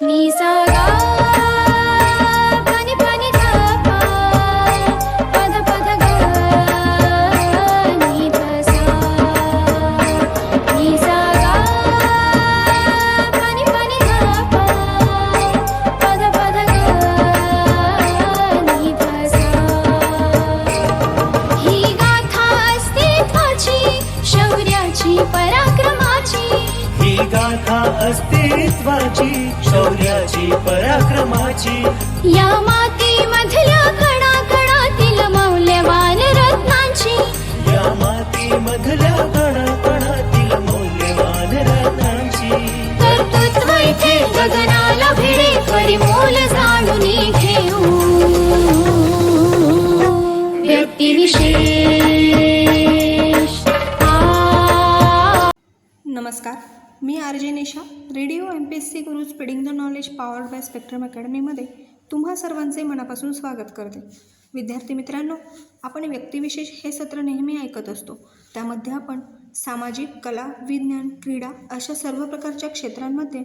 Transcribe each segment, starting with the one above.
नी सा गा पानी पानी धा पा पद पद गा नी ध सा नी सा गा पानी पानी धा पा पद पद गा नी ध सा ही गाथा अस्तित्वाची शौर्याची पराक्रमाची ही गाथा अस्तित्वाची शौर्याची पराक्रमाची या मातीमधल्या कणाकणातील मौल्यवान रत्नांची या मातीमधल्या कणाकणातील मौल्यवान रत्नांची कर्तृत्व इथे गगनाला भिडे परिमोल जाणून घेऊ व्यक्तिविशेष नमस्कार, मी RJ. Nisha. Radio MPSC Guru spreading the knowledge powered by spectrum अकॅडमीमध्ये तुम्हा सर्वांचे मनापासून स्वागत करते. विद्यार्थी मित्रांनो, आपण व्यक्तिविशेष हे सत्र नेहमी ऐकत असतो. त्यामध्ये आपण सामाजिक, कला, विज्ञान, क्रीडा अशा सर्व प्रकारच्या क्षेत्रांमध्ये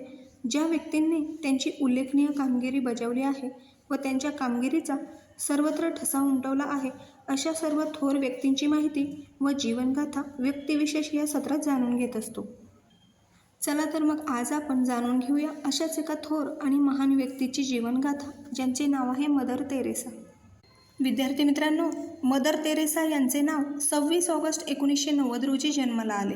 ज्या व्यक्तींनी त्यांची उल्लेखनीय कामगिरी बजावली आहे व त्यांच्या कामगिरीचा सर्वत्र ठसा उमटवला आहे अशा सर्व थोर व्यक्तींची माहिती व जीवनगाथा व्यक्तिविशेष या सत्रात जाणून घेत असतो. चला तर मग आज आपण जाणून घेऊया अशाच एका थोर आणि महान व्यक्तीची जीवनगाथा, ज्यांचे नाव आहे मदर तेरेसा. विद्यार्थी मित्रांनो, मदर तेरेसा यांचे नाव 26 ऑगस्ट 1990 रोजी जन्माला आले.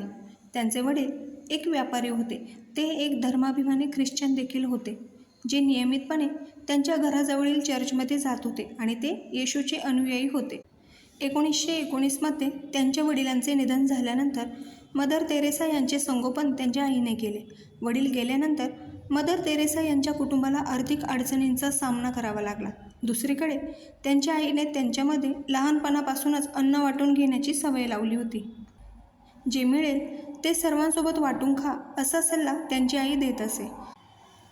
त्यांचे वडील एक व्यापारी होते. ते एक धर्माभिमानी ख्रिश्चन देखील होते, जे नियमितपणे त्यांच्या घराजवळील चर्चमध्ये जात होते आणि ते येशूचे अनुयायी होते. 1919मध्ये त्यांच्या वडिलांचे निधन झाल्यानंतर मदर तेरेसा यांचे संगोपन त्यांच्या आईने केले. वडील गेल्यानंतर मदर तेरेसा यांच्या कुटुंबाला आर्थिक अडचणींचा सामना करावा लागला. दुसरीकडे त्यांच्या आईने त्यांच्यामध्ये लहानपणापासूनच अन्न वाटून घेण्याची सवय लावली होती. जे मिळेल ते सर्वांसोबत वाटून खा असा सल्ला त्यांची आई देत असे.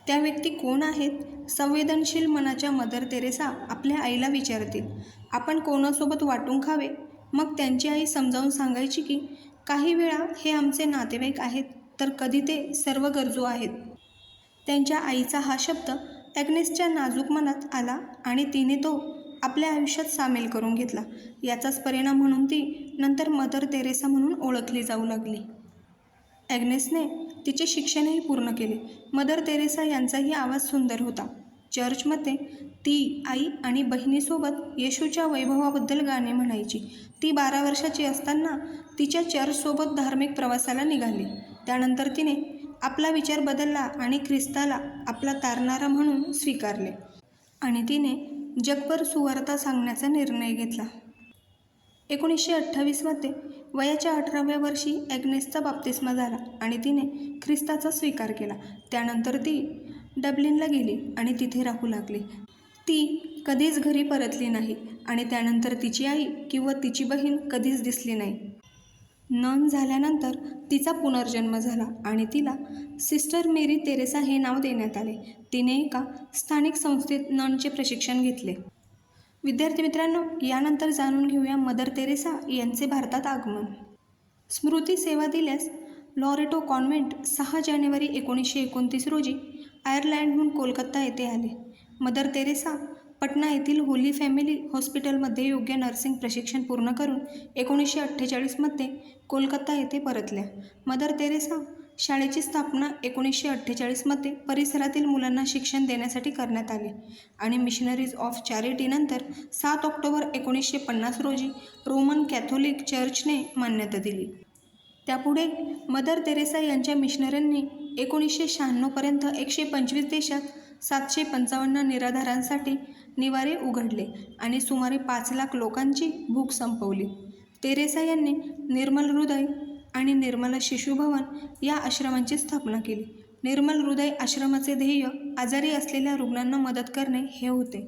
त्या व्यक्ती कोण आहेत? संवेदनशील मनाच्या मदर तेरेसा आपल्या आईला विचारतील, आपण कोणासोबत वाटून खावे? मग त्यांची आई समजावून सांगायची की काही वेळा हे आमचे नातेवाईक आहेत, तर कधी ते सर्व गरजू आहेत. त्यांच्या आईचा हा शब्द ॲग्नेसच्या नाजूक मनात आला आणि तिने तो आपल्या आयुष्यात सामील करून घेतला. याचाच परिणाम म्हणून ती नंतर मदर तेरेसा म्हणून ओळखली जाऊ लागली. ॲग्नेसने तिचे शिक्षणही पूर्ण केले. मदर तेरेसा यांचाही आवाज सुंदर होता. चर्चमध्ये ती आई आणि बहिणीसोबत येशूच्या वैभवाबद्दल गाणे म्हणायची. ती 12 वर्षाची असताना तिच्या चर्चसोबत धार्मिक प्रवासाला निघाली. त्यानंतर तिने आपला विचार बदलला आणि ख्रिस्ताला आपला तारणारा म्हणून स्वीकारले आणि तिने जगभर सुवार्ता सांगण्याचा निर्णय घेतला. 1928मध्ये वयाच्या 18व्या वर्षी ॲग्नेसचा बाप्तिस्मा झाला आणि तिने ख्रिस्ताचा स्वीकार केला. त्यानंतर ती डब्लिनला गेली आणि तिथे राहू लागली. ती कधीच घरी परतली नाही आणि त्यानंतर तिची आई किंवा तिची बहीण कधीच दिसली नाही. नन झाल्यानंतर तिचा पुनर्जन्म झाला आणि तिला सिस्टर मेरी तेरेसा हे नाव देण्यात आले. तिने एका स्थानिक संस्थेत ननचे प्रशिक्षण घेतले. विद्यार्थी मित्रांनो, यानंतर जाणून घेऊया मदर तेरेसा यांचे भारतात आगमन. स्मृती सेवा दिल्यास लॉरेटो कॉन्व्हेंट 6 जानेवारी 1929 रोजी आयर्लंडहून कोलकाता येथे आले. मदर तेरेसा पटना येथील होली फॅमिली हॉस्पिटलमध्ये योग्य नर्सिंग प्रशिक्षण पूर्ण करून 1948मध्ये कोलकाता येथे परतल्या. मदर तेरेसा शाळेची स्थापना 1948मध्ये परिसरातील मुलांना शिक्षण देण्यासाठी करण्यात आली आणि मिशनरीज ऑफ चॅरिटीनंतर 7 ऑक्टोबर 1950 रोजी रोमन कॅथोलिक चर्चने मान्यता दिली. त्यापुढे मदर तेरेसा यांच्या मिशनरींनी 1996पर्यंत 125 देशात 755 निराधारांसाठी निवारे उघडले आणि सुमारे 5 लाख लोकांची भूक संपवली. तेरेसा यांनी निर्मल हृदय आणि निर्मल शिशुभवन या आश्रमांची स्थापना केली. निर्मल हृदय आश्रमाचे ध्येय आजारी असलेल्या रुग्णांना मदत करणे हे होते.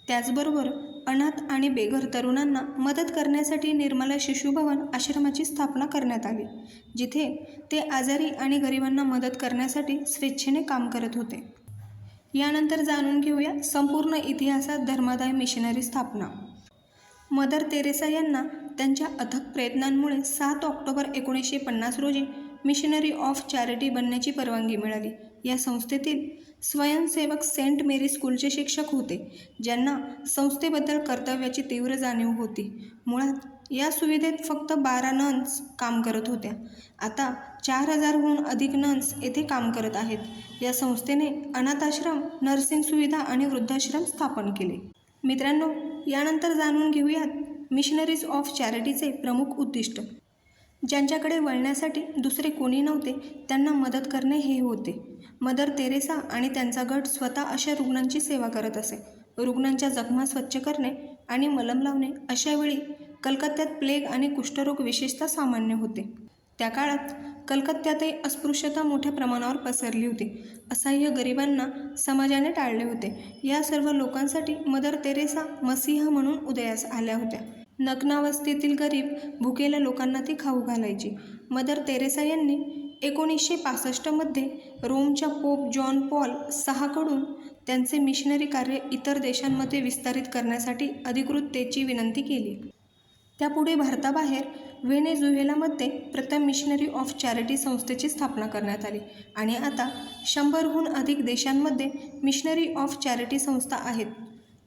त्याचबरोबर अनाथ आणि बेघर तरुणांना मदत करण्यासाठी निर्मला शिशुभवन आश्रमाची स्थापना करण्यात आली, जिथे ते आजारी आणि गरिबांना मदत करण्यासाठी स्वेच्छेने काम करत होते. यानंतर जाणून घेऊया संपूर्ण इतिहासात धर्मादाय मिशनरी स्थापना. मदर तेरेसा यांना त्यांच्या अथक प्रयत्नांमुळे 7 ऑक्टोबर 1950 रोजी मिशनरी ऑफ चॅरिटी बनण्याची परवानगी मिळाली. या संस्थेतील स्वयंसेवक सेंट मेरी स्कूलचे शिक्षक होते, ज्यांना संस्थेबद्दल कर्तव्याची तीव्र जाणीव होती. मुळात या सुविधेत फक्त 12 नन्स काम करत होत्या. आता 4000हून अधिक नन्स येथे काम करत आहेत. या संस्थेने अनाथाश्रम, नर्सिंग सुविधा आणि वृद्धाश्रम स्थापन केले. मित्रांनो, यानंतर जाणून घेऊयात मिशनरीज ऑफ चॅरिटीचे प्रमुख उद्दिष्ट. ज्यांच्याकडे वळण्यासाठी दुसरे कोणी नव्हते त्यांना मदत करणे हे होते. मदर तेरेसा आणि त्यांचा गट स्वतः अशा रुग्णांची सेवा करत असे. रुग्णांच्या जखमा स्वच्छ करणे आणि मलम लावणे. अशावेळी कलकत्त्यात प्लेग आणि कुष्ठरोग विशेषतः सामान्य होते. त्या काळात कलकत्त्यातही अस्पृश्यता मोठ्या प्रमाणावर पसरली होती. असहाय्य गरिबांना समाजाने टाळले होते. या सर्व लोकांसाठी मदर तेरेसा मसीहा म्हणून उदयास आल्या होत्या. नग्नावस्थेतील गरीब भुकेल्या लोकांना ती खाऊ घालायची. मदर तेरेसा यांनी 1965मध्ये रोमच्या पोप जॉन पॉल 6 कडून त्यांचे मिशनरी कार्य इतर देशांमध्ये विस्तारित करण्यासाठी अधिकृततेची विनंती केली. त्यापुढे भारताबाहेर व्हेनेझुएलामध्ये प्रथम मिशनरी ऑफ चॅरिटी संस्थेची स्थापना करण्यात आली आणि आता 100हून अधिक देशांमध्ये मिशनरी ऑफ चॅरिटी संस्था आहेत.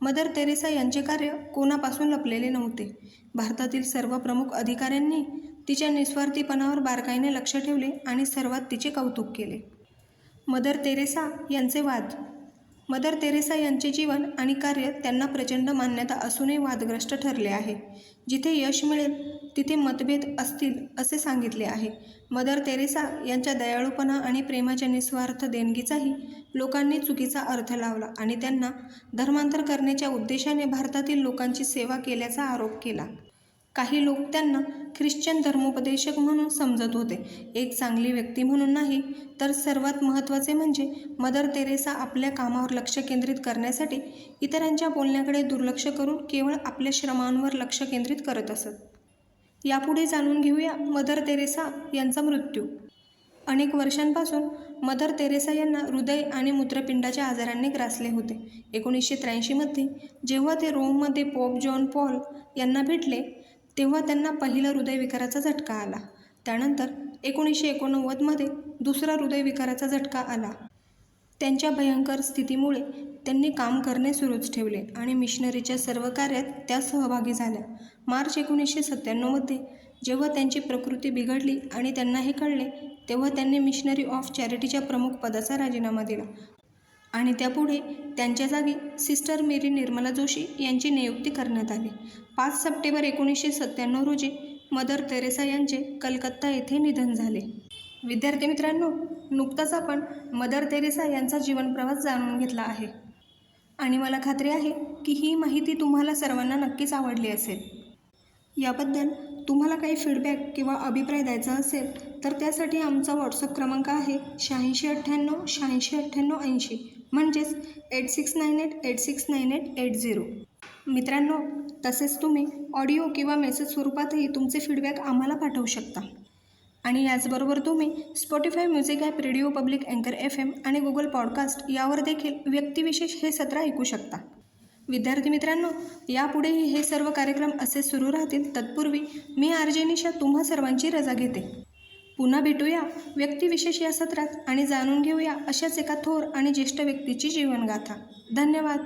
मदर तेरेसा यांचे कार्य कोणापासून लपलेले नव्हते. भारतातील सर्व प्रमुख अधिकाऱ्यांनी तिच्या निस्वार्थीपणावर बारकाईने लक्ष ठेवले आणि सर्वात तिचे कौतुक केले. मदर तेरेसा यांचे वाद. मदर तेरेसा यांचे जीवन आणि कार्य त्यांना प्रचंड मान्यता असूनही वादग्रस्त ठरले आहे. जिथे यश मिळेल तिथे मतभेद असतील असे सांगितले आहे. मदर तेरेसा यांच्या दयाळूपणा आणि प्रेमाच्या निस्वार्थ देणगीचाही लोकांनी चुकीचा अर्थ लावला आणि त्यांना धर्मांतर करण्याच्या उद्देशाने भारतातील लोकांची सेवा केल्याचा आरोप केला. काही लोक त्यांना ख्रिश्चन धर्मोपदेशक म्हणून समजत होते. एक चांगली व्यक्ती म्हणून नाही, तर सर्वात महत्त्वाचे म्हणजे मदर तेरेसा आपल्या कामावर लक्ष केंद्रित करण्यासाठी इतरांच्या बोलण्याकडे दुर्लक्ष करून केवळ आपल्या श्रमांवर लक्ष केंद्रित करत असत. यापुढे जाणून घेऊया मदर तेरेसा यांचा मृत्यू. अनेक वर्षांपासून मदर तेरेसा यांना हृदय आणि मूत्रपिंडाच्या आजारांनी ग्रासले होते. 1983मध्ये जेव्हा ते रोममध्ये पोप जॉन पॉल यांना भेटले तेव्हा त्यांना पहिला हृदयविकाराचा झटका आला. त्यानंतर 1989मध्ये दुसरा हृदयविकाराचा झटका आला. त्यांच्या भयंकर स्थितीमुळे त्यांनी काम करणे सुरूच ठेवले आणि मिशनरीच्या सर्व कार्यात त्या सहभागी झाल्या. मार्च 1997मध्ये जेव्हा त्यांची प्रकृती बिघडली आणि त्यांना हे कळले तेव्हा त्यांनी मिशनरी ऑफ चॅरिटीच्या प्रमुख पदाचा राजीनामा दिला आणि त्यापुढे त्यांच्या जागी सिस्टर मेरी निर्मला जोशी यांची नियुक्ती करण्यात आली. 5 सप्टेंबर 1997 रोजी मदर तेरेसा यांचे कलकत्ता येथे निधन झाले. विद्यार्थी मित्रांनो, नुकताच आपण मदर तेरेसा यांचा जीवनप्रवास जाणून घेतला आहे आणि मला खात्री आहे की ही माहिती तुम्हाला सर्वांना नक्कीच आवडली असेल. याबद्दल तुम्हाला काही फीडबॅक किंवा अभिप्राय द्यायचा असेल तर त्यासाठी आमचा व्हॉट्सअप क्रमांक आहे 8698 म्हणजेच 8698869880. मित्रांनो, तसेच तुम्ही ऑडिओ किंवा मेसेज स्वरूपातही तुमचे फीडबॅक आम्हाला पाठवू शकता. आणि याचबरोबर तुम्ही Spotify music app, radio public, अँकर FM आणि गुगल पॉडकास्ट यावर देखील व्यक्तिविशेष हे सत्र ऐकू शकता. विद्यार्थी मित्रांनो, यापुढेही हे सर्व कार्यक्रम असे सुरू राहतील. तत्पूर्वी मी RJ निशा तुम्हा सर्वांची रजा घेते. पुन्हा भेटूया व्यक्तिविशेष या सत्रात आणि जाणून घेऊया अशाच एका थोर आणि ज्येष्ठ व्यक्तीची जीवनगाथा. धन्यवाद.